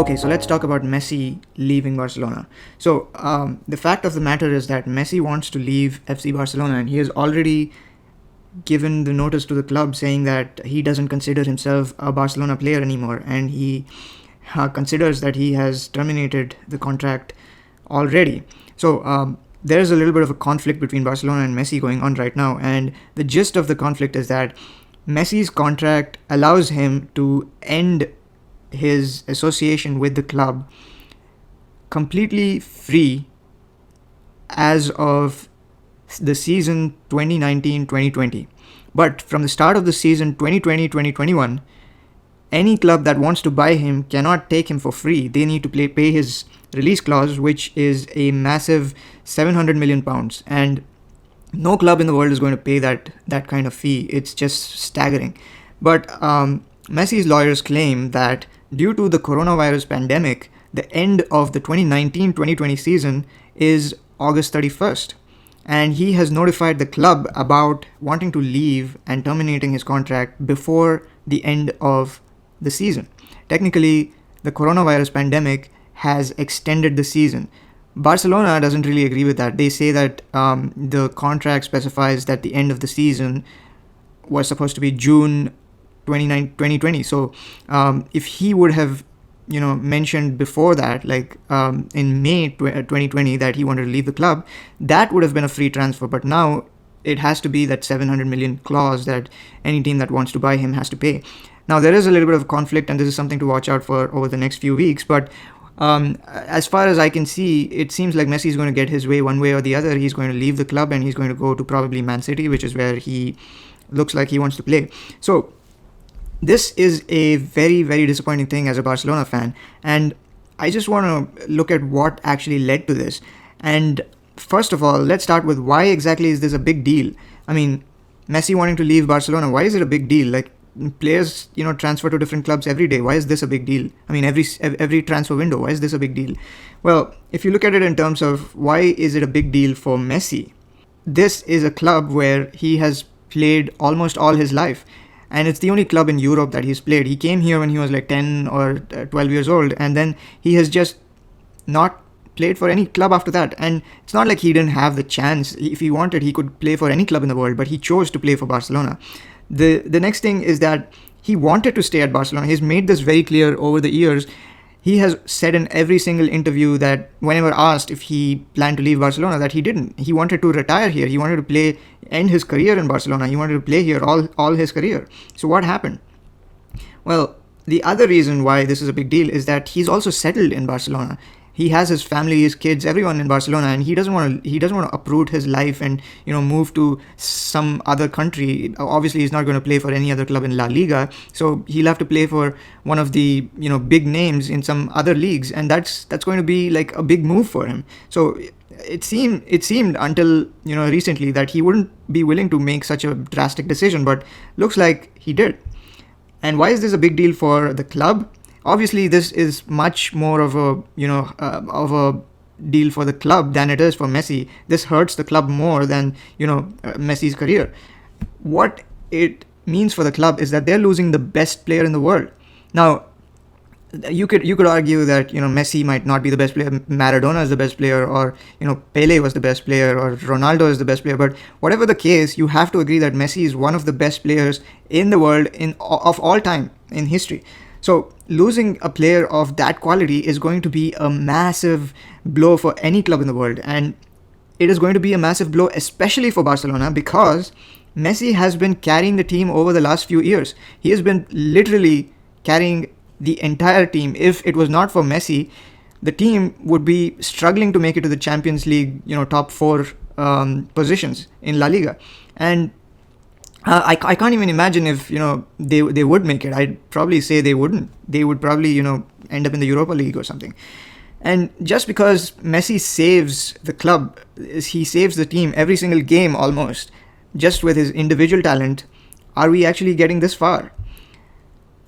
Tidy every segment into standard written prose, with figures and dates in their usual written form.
Okay, so let's talk about Messi leaving Barcelona. So the fact of the matter is that Messi wants to leave FC Barcelona, and he has already given the notice to the club saying that he doesn't consider himself a Barcelona player anymore, and he considers that he has terminated the contract already. So there's a little bit of a conflict between Barcelona and Messi going on right now, and the gist of the conflict is that Messi's contract allows him to end his association with the club completely free as of the season 2019-2020. But from the start of the season 2020-2021, any club that wants to buy him cannot take him for free. They need to pay his release clause, which is a massive 700 million pounds. And no club in the world is going to pay that kind of fee. It's just staggering. But Messi's lawyers claim that due to the coronavirus pandemic, the end of the 2019-2020 season is August 31st. And he has notified the club about wanting to leave and terminating his contract before the end of the season. Technically, the coronavirus pandemic has extended the season. Barcelona doesn't really agree with that. They say that the contract specifies that the end of the season was supposed to be June 2020. So if he would have mentioned before that, like in May 2020, that he wanted to leave the club, that would have been a free transfer. But now it has to be that 700 million clause that any team that wants to buy him has to pay. Now there is a little bit of conflict, and this is something to watch out for over the next few weeks. But as far as I can see, it seems like Messi is going to get his way one way or the other. He's going to leave the club and he's going to go to probably Man City, which is where he looks like he wants to play. So this is a very, very disappointing thing as a Barcelona fan. And I just want to look at what actually led to this. And first of all, let's start with why exactly is this a big deal? I mean, Messi wanting to leave Barcelona, why is it a big deal? Like, players, transfer to different clubs every day. Why is this a big deal? I mean, every transfer window, why is this a big deal? Well, if you look at it in terms of why is it a big deal for Messi, this is a club where he has played almost all his life. And it's the only club in Europe that he's played. He came here when he was like 10 or 12 years old, and then he has just not played for any club after that. And it's not like he didn't have the chance. If he wanted, he could play for any club in the world, but he chose to play for Barcelona. The next thing is that he wanted to stay at Barcelona. He's made this very clear over the years. He has said in every single interview that whenever asked if he planned to leave Barcelona, that he didn't. He wanted to retire here. He wanted to end his career in Barcelona. He wanted to play here all his career. So what happened? Well, the other reason why this is a big deal is that he's also settled in Barcelona. He has his family, his kids, everyone in Barcelona, and he doesn't want to uproot his life and move to some other country. Obviously, he's not going to play for any other club in La Liga, so he'll have to play for one of the big names in some other leagues, and that's going to be like a big move for him. So it seemed until recently that he wouldn't be willing to make such a drastic decision, but looks like he did. And why is this a big deal for the club? Obviously, this is much more of a deal for the club than it is for Messi. This hurts the club more than Messi's career. What it means for the club is that they're losing the best player in the world. Now, you could argue that Messi might not be the best player, Maradona is the best player, or Pele was the best player, or Ronaldo is the best player. But whatever the case, you have to agree that Messi is one of the best players in the world of all time in history. So losing a player of that quality is going to be a massive blow for any club in the world. And it is going to be a massive blow, especially for Barcelona, because Messi has been carrying the team over the last few years. He has been literally carrying the entire team. If it was not for Messi, the team would be struggling to make it to the Champions League, top 4 positions in La Liga. And I can't even imagine if they would make it. I'd probably say they wouldn't. They would probably end up in the Europa League or something. And just because Messi saves the club, he saves the team every single game almost, just with his individual talent, are we actually getting this far?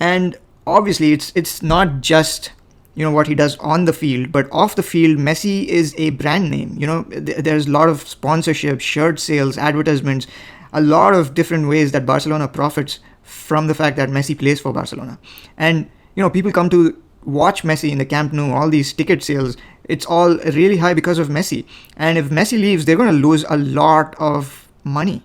And obviously it's not just what he does on the field, but off the field, Messi is a brand name. There's a lot of sponsorship, shirt sales, advertisements, a lot of different ways that Barcelona profits from the fact that Messi plays for Barcelona. And people come to watch Messi in the Camp Nou, all these ticket sales, it's all really high because of Messi. And if Messi leaves, they're going to lose a lot of money.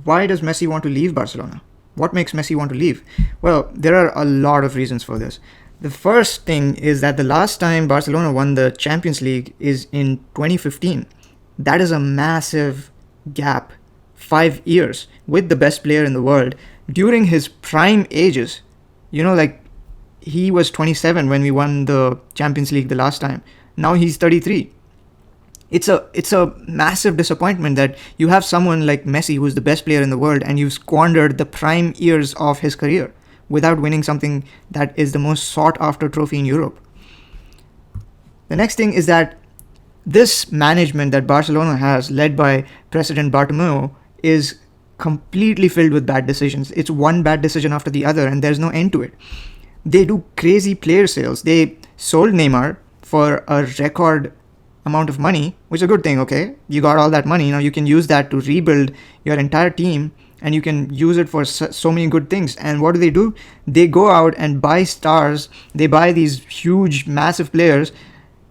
Why does Messi want to leave Barcelona? What makes Messi want to leave? Well, there are a lot of reasons for this. The first thing is that the last time Barcelona won the Champions League is in 2015. That is a massive gap. 5 years with the best player in the world during his prime ages. Like he was 27 when we won the Champions League the last time. Now he's 33. It's a massive disappointment that you have someone like Messi, who's the best player in the world, and you've squandered the prime years of his career without winning something that is the most sought after trophy in Europe. The next thing is that this management that Barcelona has, led by President Bartomeu, is completely filled with bad decisions. It's one bad decision after the other, and there's no end to it. They do crazy player sales. They sold Neymar for a record amount of money, which is a good thing, okay? You got all that money. Now you can use that to rebuild your entire team, and you can use it for so many good things. And what do? They go out and buy stars. They buy these huge, massive players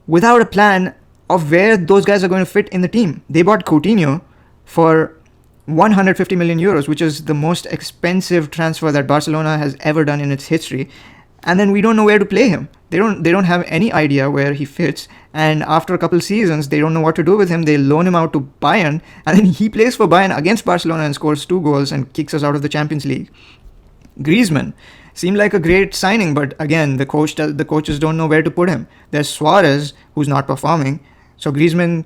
without a plan of where those guys are going to fit in the team. They bought Coutinho for 150 million euros, which is the most expensive transfer that Barcelona has ever done in its history. And then we don't know where to play him. They don't have any idea where he fits. And after a couple seasons, they don't know what to do with him. They loan him out to Bayern, and then he plays for Bayern against Barcelona and scores 2 goals and kicks us out of the Champions League. Griezmann seemed like a great signing, but again, the coaches don't know where to put him. There's Suarez, who's not performing. So Griezmann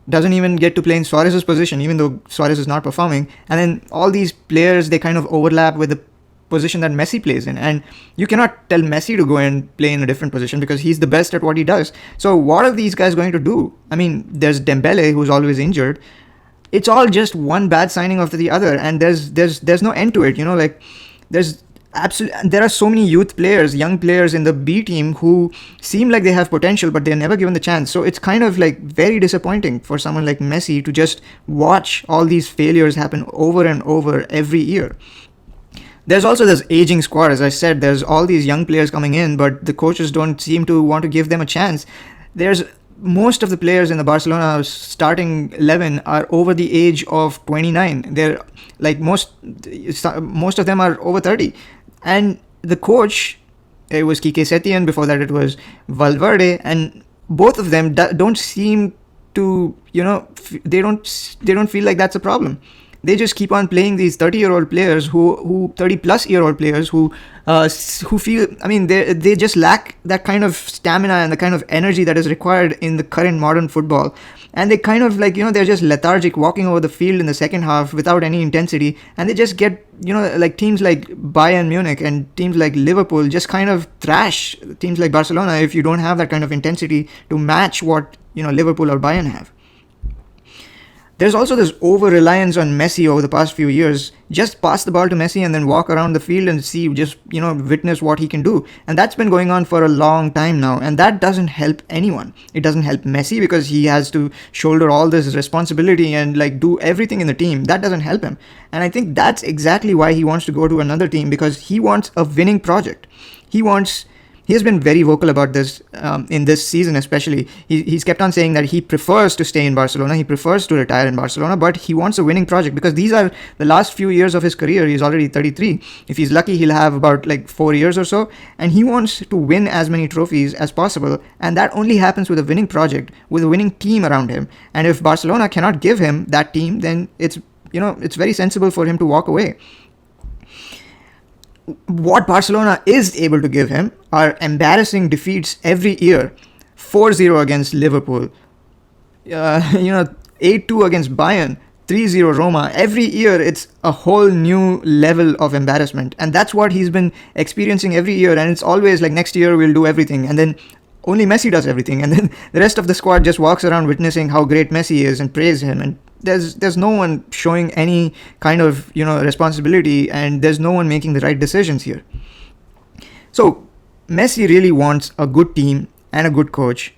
doesn't even get to play in Suarez's position, even though Suarez is not performing. And then all these players, they kind of overlap with the position that Messi plays in. And you cannot tell Messi to go and play in a different position because he's the best at what he does. So what are these guys going to do? I mean, there's Dembele, who's always injured. It's all just one bad signing after the other, and there's no end to it. There are so many youth players, young players in the B team who seem like they have potential, but they're never given the chance. So it's kind of like very disappointing for someone like Messi to just watch all these failures happen over and over every year. There's also this aging squad. As I said, there's all these young players coming in, but the coaches don't seem to want to give them a chance. There's most of the players in the Barcelona starting 11 are over the age of 29. They're like most of them are over 30. And the coach, it was Quique Setién, before that it was Valverde, and both of them don't seem to, they don't feel like that's a problem. They just keep on playing these 30-year-old players who 30-plus-year-old players who feel, I mean, they just lack that kind of stamina and the kind of energy that is required in the current modern football. And they kind of like, they're just lethargic, walking over the field in the second half without any intensity. And they just get, like teams like Bayern Munich and teams like Liverpool just kind of thrash teams like Barcelona if you don't have that kind of intensity to match what, Liverpool or Bayern have. There's also this over-reliance on Messi over the past few years. Just pass the ball to Messi and then walk around the field and see, just, witness what he can do. And that's been going on for a long time now. And that doesn't help anyone. It doesn't help Messi because he has to shoulder all this responsibility and do everything in the team. That doesn't help him. And I think that's exactly why he wants to go to another team, because he wants a winning project. He has been very vocal about this in this season especially. He's kept on saying that he prefers to stay in Barcelona, he prefers to retire in Barcelona, but he wants a winning project because these are the last few years of his career. He's already 33. If he's lucky, he'll have about 4 years or so, and he wants to win as many trophies as possible, and that only happens with a winning project, with a winning team around him. And if Barcelona cannot give him that team, then it's very sensible for him to walk away. What Barcelona is able to give him are embarrassing defeats every year. 4-0 against Liverpool, 8-2 against Bayern, 3-0 Roma. Every year it's a whole new level of embarrassment. And that's what he's been experiencing every year. And it's always like, next year we'll do everything. And then only Messi does everything. And then the rest of the squad just walks around witnessing how great Messi is and praise him. And there's no one showing any kind of responsibility, and there's no one making the right decisions here. So Messi really wants a good team and a good coach.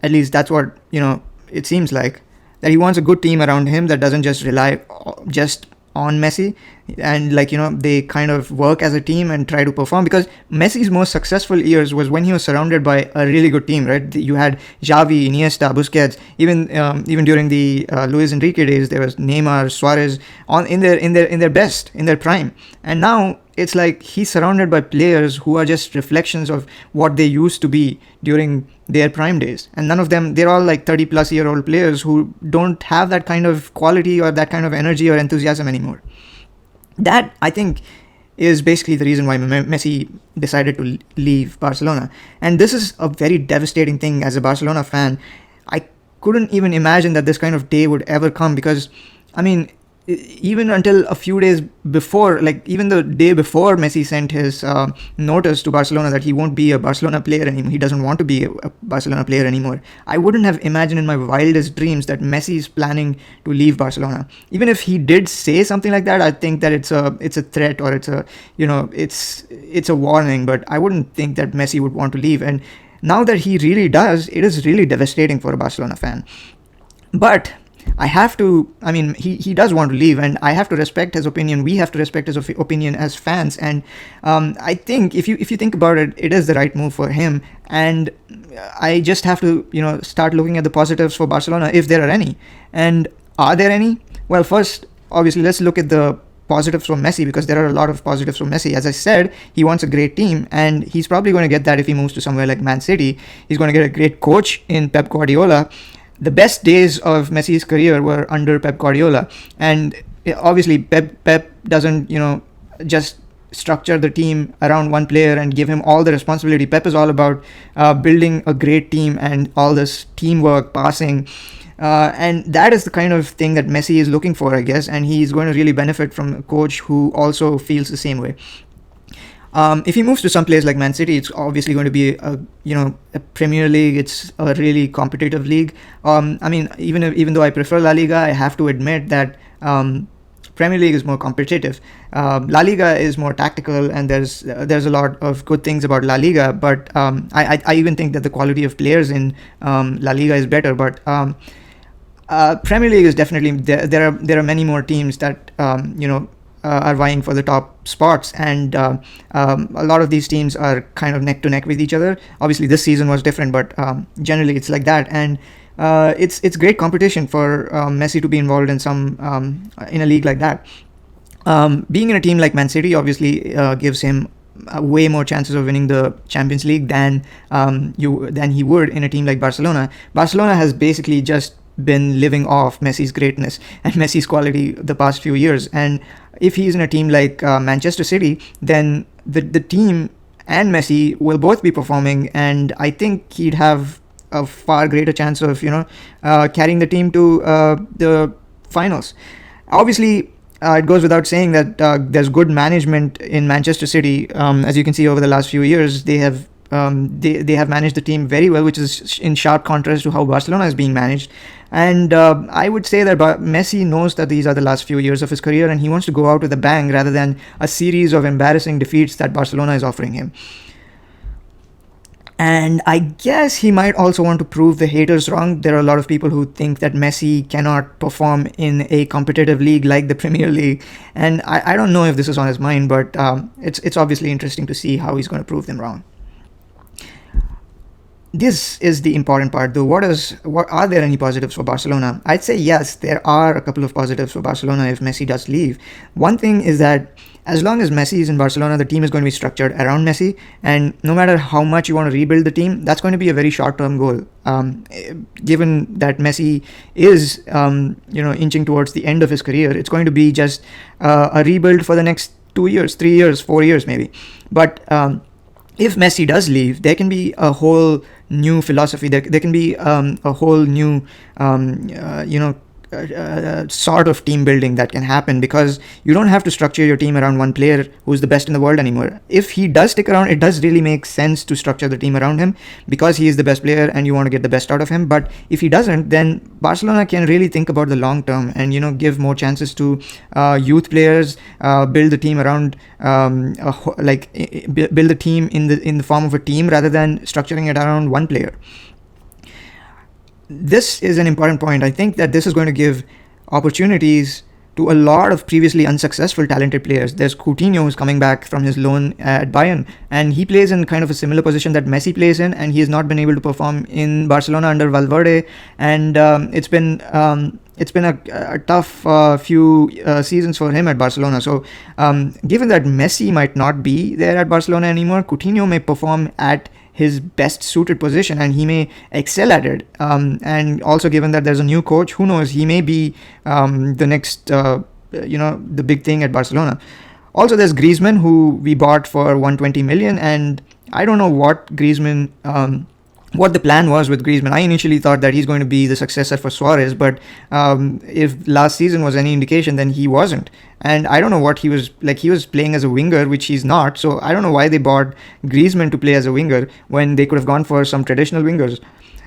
At least that's what it seems like, that he wants a good team around him that doesn't just rely just on Messi. and like, they kind of work as a team and try to perform, because Messi's most successful years was when he was surrounded by a really good team, right? You had Xavi, Iniesta, Busquets, even during the Luis Enrique days, there was Neymar, Suarez on in their best, in their prime. And now it's like he's surrounded by players who are just reflections of what they used to be during their prime days, and none of them, they're all like 30 plus year old players who don't have that kind of quality or that kind of energy or enthusiasm anymore. That, I think, is basically the reason why Messi decided to leave Barcelona. And this is a very devastating thing. As a Barcelona fan, I couldn't even imagine that this kind of day would ever come, because, I mean, even until a few days before, like even the day before Messi sent his notice to Barcelona that he won't be a Barcelona player anymore, he doesn't want to be a Barcelona player anymore, I wouldn't have imagined in my wildest dreams that Messi is planning to leave Barcelona. Even if he did say something like that, I think that it's a threat, or it's a warning, but I wouldn't think that Messi would want to leave. And now that he really does, it is really devastating for a Barcelona fan. But I have to, I mean, he does want to leave, and I have to respect his opinion. We have to respect his opinion as fans. And I think if you think about it, it is the right move for him. And I just have to, start looking at the positives for Barcelona, if there are any. And are there any? Well, first, obviously, let's look at the positives from Messi, because there are a lot of positives from Messi. As I said, he wants a great team, and he's probably going to get that if he moves to somewhere like Man City. He's going to get a great coach in Pep Guardiola. The best days of Messi's career were under Pep Guardiola, and obviously Pep doesn't just structure the team around one player and give him all the responsibility. Pep is all about building a great team and all this teamwork, passing, and that is the kind of thing that Messi is looking for, I guess, and he's going to really benefit from a coach who also feels the same way. If he moves to some place like Man City, it's obviously going to be a Premier League. It's a really competitive league. I mean, even though I prefer La Liga, I have to admit that Premier League is more competitive. La Liga is more tactical, and there's a lot of good things about La Liga. But I even think that the quality of players in La Liga is better. But Premier League is definitely there are many more teams that are vying for the top spots, and a lot of these teams are kind of neck to neck with each other. Obviously this season was different, but generally it's like that, and it's great competition for Messi to be involved in in a league like that. Being in a team like Man City obviously gives him way more chances of winning the Champions League than he would in a team like Barcelona. Barcelona has basically just been living off Messi's greatness and Messi's quality the past few years, and if he's in a team like Manchester City, then the team and Messi will both be performing, and I think he'd have a far greater chance of carrying the team to the finals. Obviously, it goes without saying that there's good management in Manchester City. As you can see, over the last few years, they have managed the team very well, which is in sharp contrast to how Barcelona is being managed. And I would say that Messi knows that these are the last few years of his career, and he wants to go out with a bang rather than a series of embarrassing defeats that Barcelona is offering him. And I guess he might also want to prove the haters wrong. There are a lot of people who think that Messi cannot perform in a competitive league like the Premier League. And I don't know if this is on his mind, but it's obviously interesting to see how he's going to prove them wrong. This is the important part, though. What are there any positives for Barcelona? I'd say yes, there are a couple of positives for Barcelona if Messi does leave. One thing is that as long as Messi is in Barcelona, the team is going to be structured around Messi, and no matter how much you want to rebuild the team, that's going to be a very short-term goal. Given that Messi is, inching towards the end of his career, it's going to be just a rebuild for the next 2 years, 3 years, 4 years maybe. But if Messi does leave, there can be a whole new philosophy. There can be a whole new, sort of team building that can happen, because you don't have to structure your team around one player who's the best in the world anymore. If he does stick around, it does really make sense to structure the team around him, because he is the best player and you want to get the best out of him. But if he doesn't, then Barcelona can really think about the long term and give more chances to youth players, build the team around build the team in the form of a team rather than structuring it around one player. This is an important point. I think that this is going to give opportunities to a lot of previously unsuccessful talented players. There's Coutinho, who's coming back from his loan at Bayern, and he plays in kind of a similar position that Messi plays in, and he has not been able to perform in Barcelona under Valverde, and it's been a tough few seasons for him at Barcelona. So, given that Messi might not be there at Barcelona anymore, Coutinho may perform at his best suited position and he may excel at it. And also, given that there's a new coach, who knows, he may be the next, the big thing at Barcelona. Also, there's Griezmann, who we bought for 120 million, and I don't know what the plan was with Griezmann. I initially thought that he's going to be the successor for Suarez, but if last season was any indication, then he wasn't. And I don't know what he was like. He was playing as a winger, which he's not. So I don't know why they bought Griezmann to play as a winger when they could have gone for some traditional wingers.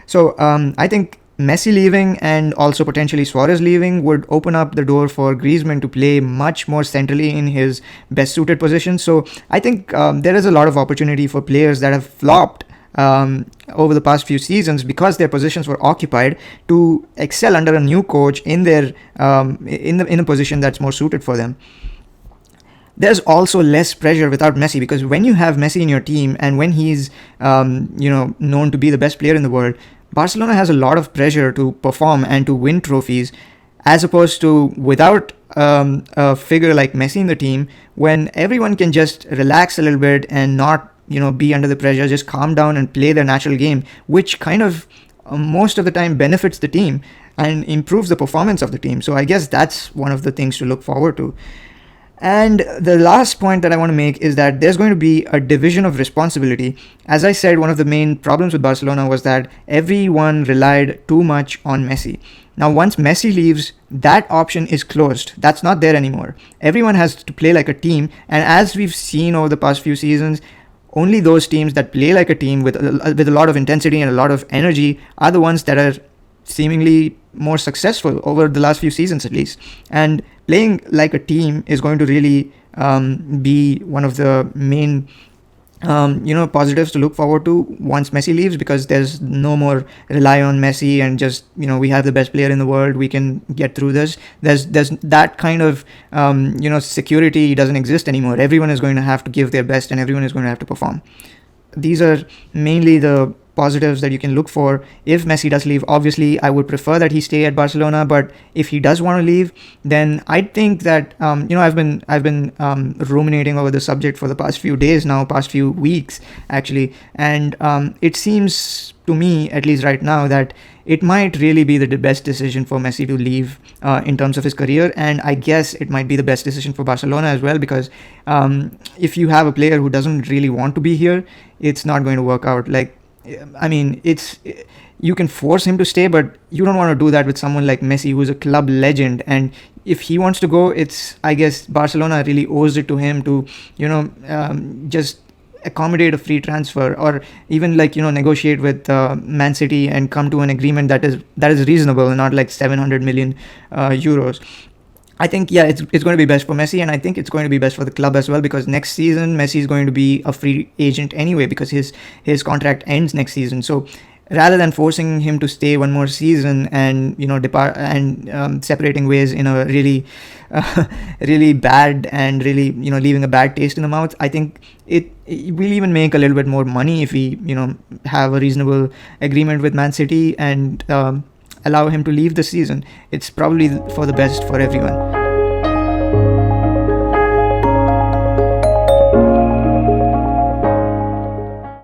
So I think Messi leaving and also potentially Suarez leaving would open up the door for Griezmann to play much more centrally in his best suited position. So I think there is a lot of opportunity for players that have flopped over the past few seasons because their positions were occupied to excel under a new coach in their in a position that's more suited for them. There's also less pressure without Messi, because when you have Messi in your team and when he's known to be the best player in the world, Barcelona has a lot of pressure to perform and to win trophies, as opposed to without a figure like Messi in the team, when everyone can just relax a little bit and not be under the pressure, just calm down and play their natural game, which kind of most of the time benefits the team and improves the performance of the team. So I guess that's one of the things to look forward to. And the last point that I want to make is that there's going to be a division of responsibility. As I said, one of the main problems with Barcelona was that everyone relied too much on Messi. Now, once Messi leaves, that option is closed. That's not there anymore. Everyone has to play like a team. And as we've seen over the past few seasons, only those teams that play like a team with a lot of intensity and a lot of energy are the ones that are seemingly more successful over the last few seasons, at least. And playing like a team is going to really be one of the main positives to look forward to once Messi leaves, because there's no more rely on Messi and just we have the best player in the world, we can get through this. There's that kind of security doesn't exist anymore. Everyone is going to have to give their best and everyone is going to have to perform. These are mainly the positives that you can look for if Messi does leave. Obviously, I would prefer that he stay at Barcelona, but if he does want to leave, then I think that I've been ruminating over the subject for the past few days now, past few weeks actually, and it seems to me, at least right now, that it might really be the best decision for Messi to leave in terms of his career, and I guess it might be the best decision for Barcelona as well, because if you have a player who doesn't really want to be here, it's not going to work out. You can force him to stay, but you don't want to do that with someone like Messi, who's a club legend. And if he wants to go, I guess Barcelona really owes it to him to, just accommodate a free transfer, or even negotiate with Man City and come to an agreement that is reasonable and not like 700 million euros. I think, it's going to be best for Messi, and I think it's going to be best for the club as well, because next season Messi is going to be a free agent anyway, because his contract ends next season. So rather than forcing him to stay one more season and depart and separating ways in a really really bad and really leaving a bad taste in the mouth, I think it will even make a little bit more money if we have a reasonable agreement with Man City and allow him to leave the season. It's probably for the best for everyone.